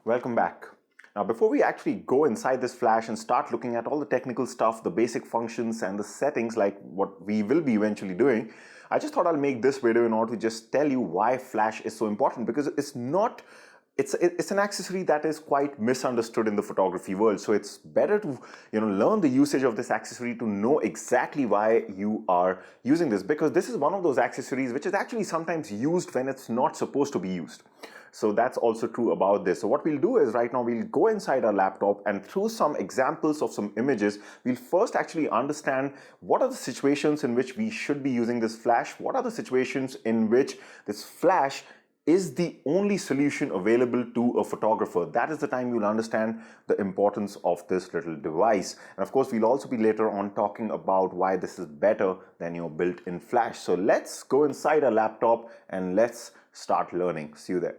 Welcome back. Now, before we actually go inside this flash and start looking at all the technical stuff, the basic functions and the settings like what we will be eventually doing, I just thought I'll make this video in order to just tell you why flash is so important, because it's an accessory that is quite misunderstood in the photography world. So it's better to learn the usage of this accessory to know exactly why you are using this, because this is one of those accessories which is actually sometimes used when it's not supposed to be used. So that's also true about this. So what we'll do is right now we'll go inside our laptop, and through some examples of some images, we'll first actually understand what are the situations in which we should be using this flash, what are the situations in which this flash is the only solution available to a photographer. That is the time you'll understand the importance of this little device. And of course, we'll also be later on talking about why this is better than your built-in flash. So let's go inside our laptop and let's start learning. See you there.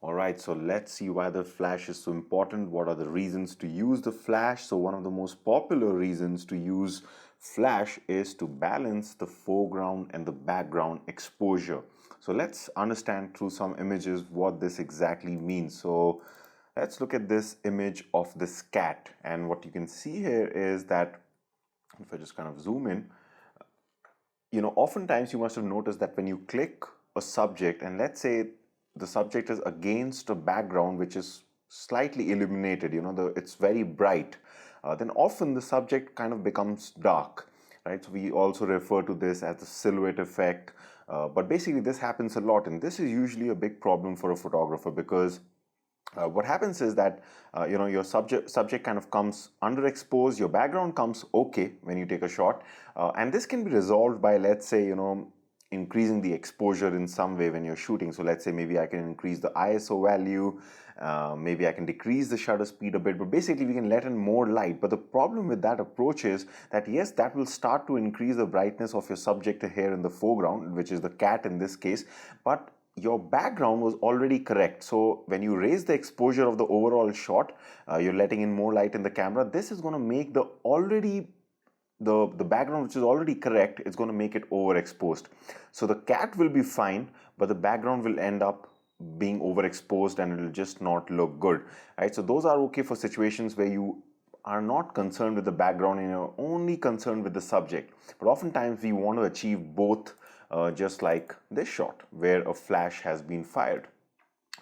Alright, so let's see why the flash is so important. What are the reasons to use the flash? So one of the most popular reasons to use flash is to balance the foreground and the background exposure. So let's understand through some images what this exactly means. So let's look at this image of this cat, and what you can see here is that if I just kind of zoom in, oftentimes you must have noticed that when you click a subject, and let's say the subject is against a background which is slightly illuminated, it's very bright, then often the subject kind of becomes dark, right? So we also refer to this as the silhouette effect, but basically this happens a lot, and this is usually a big problem for a photographer, because what happens is that your subject kind of comes underexposed, your background comes okay when you take a shot, and this can be resolved by, let's say, increasing the exposure in some way when you're shooting. So let's say maybe I can increase the ISO value, maybe I can decrease the shutter speed a bit, but basically we can let in more light. But the problem with that approach is that yes, that will start to increase the brightness of your subject here in the foreground, which is the cat in this case, but your background was already correct. So when you raise the exposure of the overall shot, you're letting in more light in the camera. This is going to make the background, which is already correct, it's going to make it overexposed. So the cat will be fine, but the background will end up being overexposed and it will just not look good, right? So those are okay for situations where you are not concerned with the background and you're only concerned with the subject. But oftentimes we want to achieve both, just like this shot where a flash has been fired.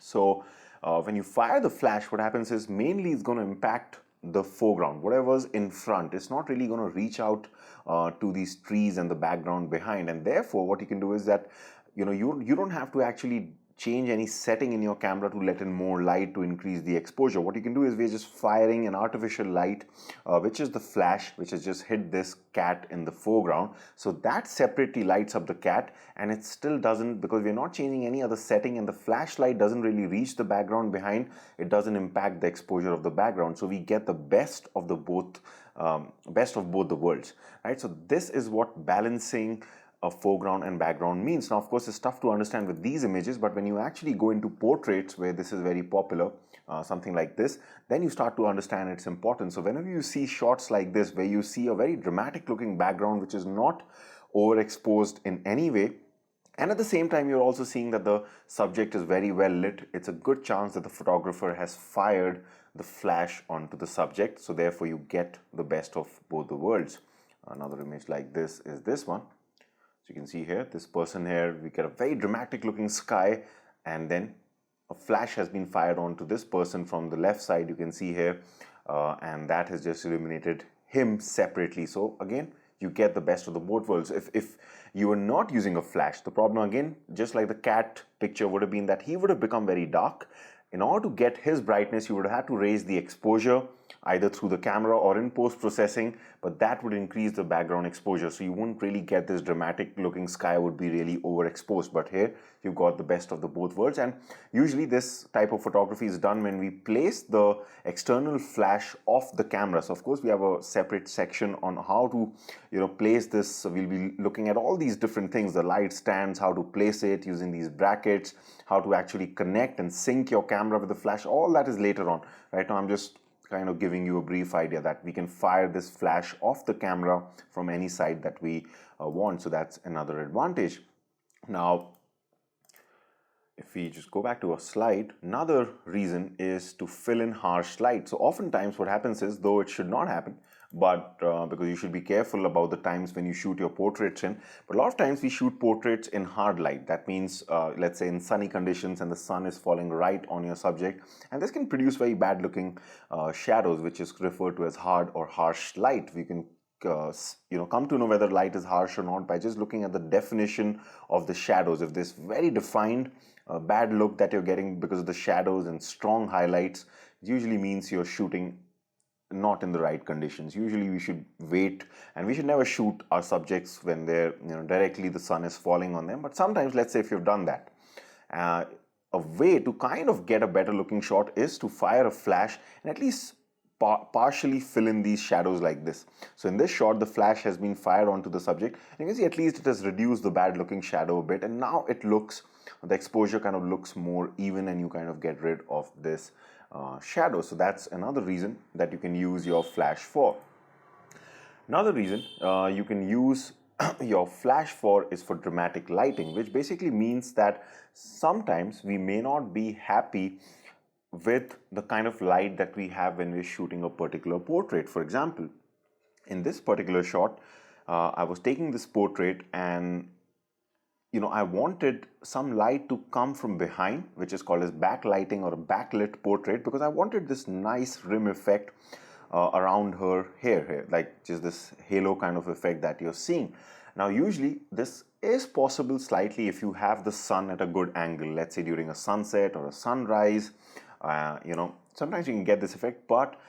So when you fire the flash, what happens is mainly it's going to impact the foreground, whatever's in front. It's not really going to reach out to these trees and the background behind, and therefore what you can do is that you don't have to actually change any setting in your camera to let in more light to increase the exposure. What you can do is we're just firing an artificial light, which is the flash, which has just hit this cat in the foreground. So that separately lights up the cat, and it still doesn't, because we're not changing any other setting and the flashlight doesn't really reach the background behind, it doesn't impact the exposure of the background. So we get the best of both the worlds, right? So this is what balancing of foreground and background means. Now, of course, it's tough to understand with these images, but when you actually go into portraits where this is very popular, something like this, then you start to understand its importance. So whenever you see shots like this, where you see a very dramatic looking background, which is not overexposed in any way, and at the same time, you're also seeing that the subject is very well lit, it's a good chance that the photographer has fired the flash onto the subject. So therefore, you get the best of both the worlds. Another image like this is this one. So you can see here, this person here, we get a very dramatic looking sky, and then a flash has been fired onto this person from the left side, you can see here, and that has just illuminated him separately. So again, you get the best of the both worlds. If you were not using a flash, the problem again, just like the cat picture, would have been that he would have become very dark. In order to get his brightness, you would have had to raise the exposure either through the camera or in post-processing, but that would increase the background exposure. So you wouldn't really get this dramatic looking sky, would be really overexposed. But here you've got the best of the both worlds. And usually this type of photography is done when we place the external flash off the camera. So of course we have a separate section on how to place this. So we'll be looking at all these different things, the light stands, how to place it using these brackets, how to actually connect and sync your camera with the flash. All that is later on. Right now I'm just kind of giving you a brief idea that we can fire this flash off the camera from any side that we want. So that's another advantage. Now, if we just go back to our slide, another reason is to fill in harsh light. So oftentimes what happens is, though it should not happen, but because you should be careful about the times when you shoot your portraits in, but a lot of times we shoot portraits in hard light. That means, let's say in sunny conditions and the sun is falling right on your subject, and this can produce very bad looking shadows, which is referred to as hard or harsh light. We can come to know whether light is harsh or not by just looking at the definition of the shadows. If this very defined bad look that you're getting because of the shadows and strong highlights, it usually means you're shooting not in the right conditions. Usually we should wait, and we should never shoot our subjects when they're directly the sun is falling on them. But sometimes, let's say if you've done that, a way to kind of get a better looking shot is to fire a flash and at least partially fill in these shadows like this. So in this shot, the flash has been fired onto the subject, and you can see at least it has reduced the bad looking shadow a bit, and now it looks, the exposure kind of looks more even, and you kind of get rid of this shadow. So that's another reason that you can use your flash for. Another reason you can use your flash for is for dramatic lighting, which basically means that sometimes we may not be happy with the kind of light that we have when we're shooting a particular portrait. For example, in this particular shot, I was taking this portrait, and I wanted some light to come from behind, which is called as backlighting or a backlit portrait, because I wanted this nice rim effect around her hair here, like just this halo kind of effect that you're seeing. Now, usually this is possible slightly if you have the sun at a good angle, let's say during a sunset or a sunrise. Sometimes you can get this effect, but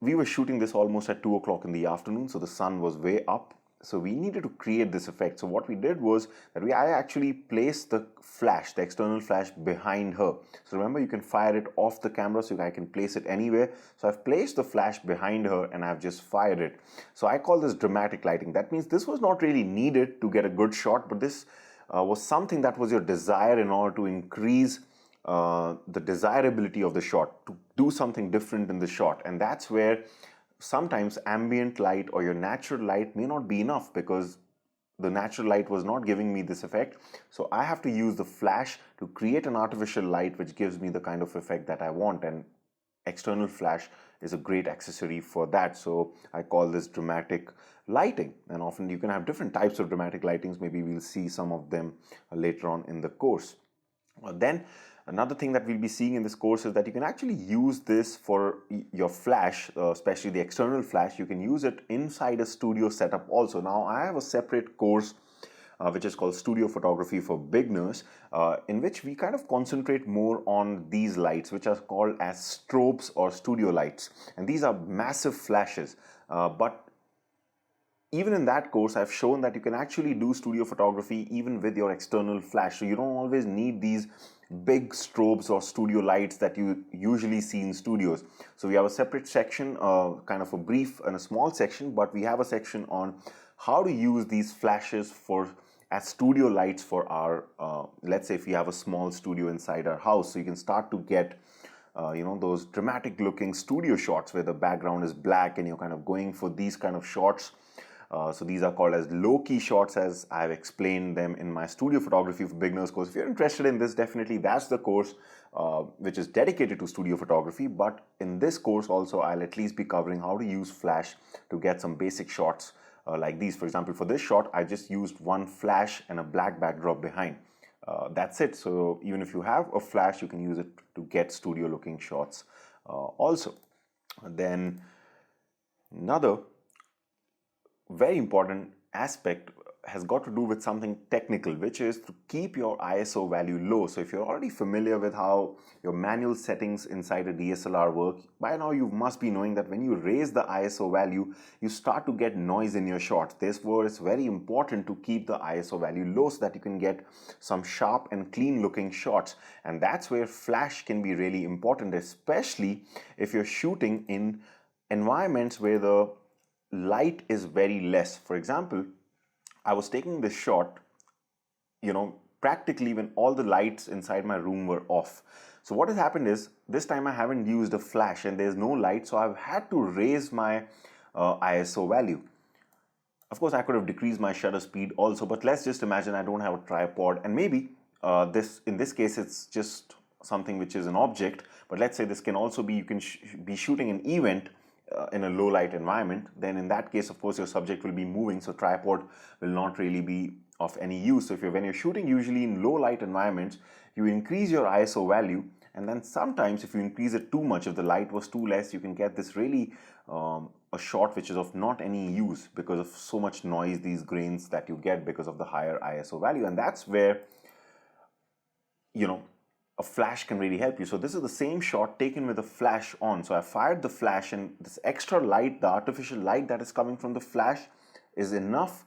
we were shooting this almost at 2 o'clock in the afternoon, so the sun was way up. So we needed to create this effect. So what we did was that I actually placed the flash, the external flash, behind her. So remember, you can fire it off the camera, so I can place it anywhere. So I've placed the flash behind her and I've just fired it. So I call this dramatic lighting. That means this was not really needed to get a good shot, but this was something that was your desire in order to increase the desirability of the shot, to do something different in the shot. And that's where sometimes ambient light or your natural light may not be enough, because the natural light was not giving me this effect. So I have to use the flash to create an artificial light which gives me the kind of effect that I want, and external flash is a great accessory for that. So I call this dramatic lighting, and often you can have different types of dramatic lightings. Maybe we'll see some of them later on in the course. Then another thing that we'll be seeing in this course is that you can actually use this for your flash, especially the external flash. You can use it inside a studio setup also. Now, I have a separate course which is called Studio Photography for Beginners, in which we kind of concentrate more on these lights, which are called as strobes or studio lights. And these are massive flashes, but even in that course, I've shown that you can actually do studio photography even with your external flash. So you don't always need these big strobes or studio lights that you usually see in studios. So we have a separate section, kind of a brief and a small section, but we have a section on how to use these flashes as studio lights for our, let's say if we have a small studio inside our house. So you can start to get those dramatic looking studio shots where the background is black and you're kind of going for these kind of shots. So these are called as low-key shots, as I've explained them in my Studio Photography for Beginners course. If you're interested in this, definitely that's the course which is dedicated to studio photography. But in this course also, I'll at least be covering how to use flash to get some basic shots like these. For example, for this shot, I just used one flash and a black backdrop behind. That's it. So even if you have a flash, you can use it to get studio-looking shots also. Then another very important aspect has got to do with something technical, which is to keep your ISO value low. So if you're already familiar with how your manual settings inside a DSLR work, by now you must be knowing that when you raise the ISO value, you start to get noise in your shots. Therefore, it's very important to keep the ISO value low so that you can get some sharp and clean looking shots. And that's where flash can be really important, especially if you're shooting in environments where the light is very less. For example, I was taking this shot, practically when all the lights inside my room were off. So what has happened is, this time I haven't used a flash and there's no light, so I've had to raise my ISO value. Of course, I could have decreased my shutter speed also, but let's just imagine I don't have a tripod, and maybe in this case, it's just something which is an object, but let's say this can also be, you can be shooting an event in a low light environment. Then in that case, of course, your subject will be moving, so tripod will not really be of any use. So when you're shooting usually in low light environments, you increase your ISO value, and then sometimes if you increase it too much, if the light was too less, you can get this really a shot which is of not any use because of so much noise, these grains that you get because of the higher ISO value. And that's where, you know, a flash can really help you. So this is the same shot taken with a flash on. So I fired the flash, and this extra light, the artificial light that is coming from the flash, is enough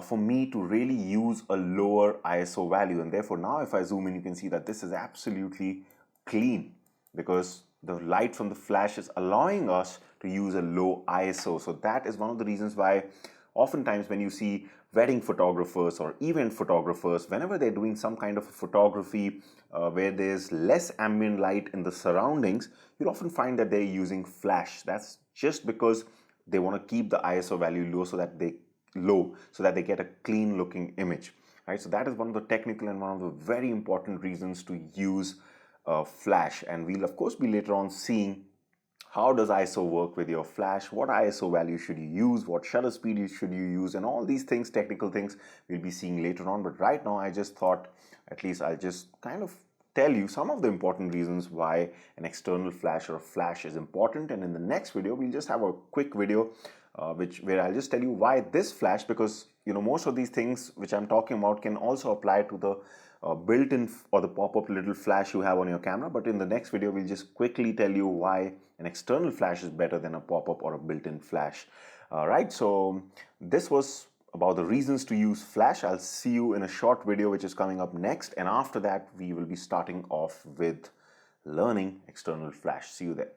for me to really use a lower ISO value. And therefore now if I zoom in, you can see that this is absolutely clean because the light from the flash is allowing us to use a low ISO. So that is one of the reasons why oftentimes when you see wedding photographers or event photographers, whenever they're doing some kind of photography where there's less ambient light in the surroundings, you'll often find that they're using flash. That's just because they want to keep the ISO value low so that they get a clean looking image. Right? So that is one of the technical and one of the very important reasons to use flash. And we'll of course be later on seeing how does ISO work with your flash, what ISO value should you use, what shutter speed should you use, and all these things, technical things, we'll be seeing later on. But right now I just thought at least I'll just kind of tell you some of the important reasons why an external flash or a flash is important. And in the next video we'll just have a quick video where I'll just tell you why this flash, because most of these things which I'm talking about can also apply to the built-in or the pop-up little flash you have on your camera. But in the next video we'll just quickly tell you why an external flash is better than a pop-up or a built-in flash. Right, so this was about the reasons to use flash. I'll see you in a short video which is coming up next, and after that we will be starting off with learning external flash. See you there.